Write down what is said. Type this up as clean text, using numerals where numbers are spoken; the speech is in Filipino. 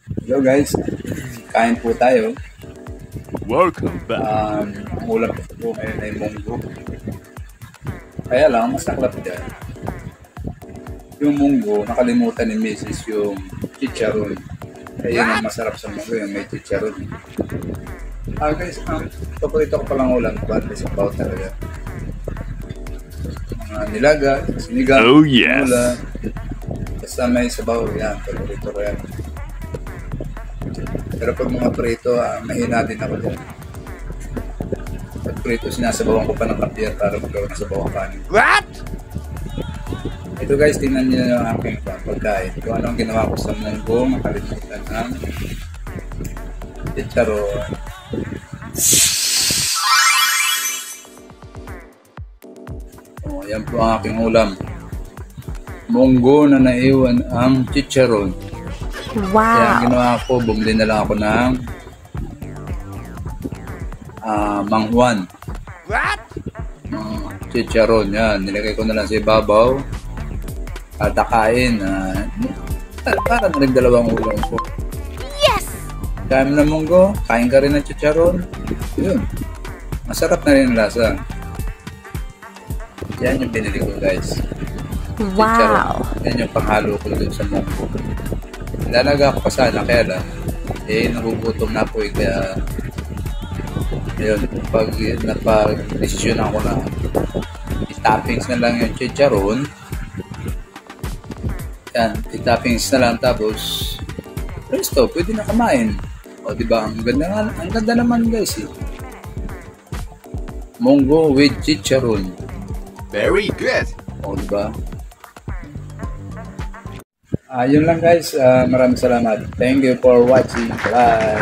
Hello guys, kain po tayo. Welcome back. Ang ulam ko po ngayon ay munggo. Kaya lang, mas naklap dyan. Yung munggo, nakalimutan ni Mrs. yung chicharon. Kaya yun ang masarap sa munggo, yung may chicharon. Guys, paborito ko palang ulam ko at sa baw talaga. Mga nilaga, sinigang, Oh, yes. mula. Basta may sabaw, yan, paborito ko yan. Pero pag mga prito, mahina din ako dyan. Pag prito, sinasabawan ko pa ng kapyar para magkaroon ng sabawang kanin. What? Ito guys, tingnan nyo yung aking pagkain. Kung ano ang ginawa ko sa munggo, makalimutan ng chicharon. Yan po ang aking ulam. Munggo na naiwan ang chicharon. Wow. Kaya ang ginawa ko, bumili na lang ako ng manghuan. What? Chicharon, yan. Nilagay ko na lang sa ibabaw. At kain. Para na rin dalawang ulam ko. Yes! Kain mo na munggo, kain ka rin ng chicharon. Yun. Masarap na rin ang lasa. Yan yung binili ko guys. Wow. Chicharon. Yan yung panghalo ko dun sa munggo. Lalaga ko pa sana, kaya lang, nagugutom na po kaya, yun, pag napag-desisyon ako na i-toppings na lang yung chicharon, yan, i-toppings na lang, tapos, presto, pwede na kumain. O, diba, ang ganda naman guys, eh. Munggo with chicharon. Very good. O, diba? Yun lang guys, maraming salamat. Thank you for watching. Bye!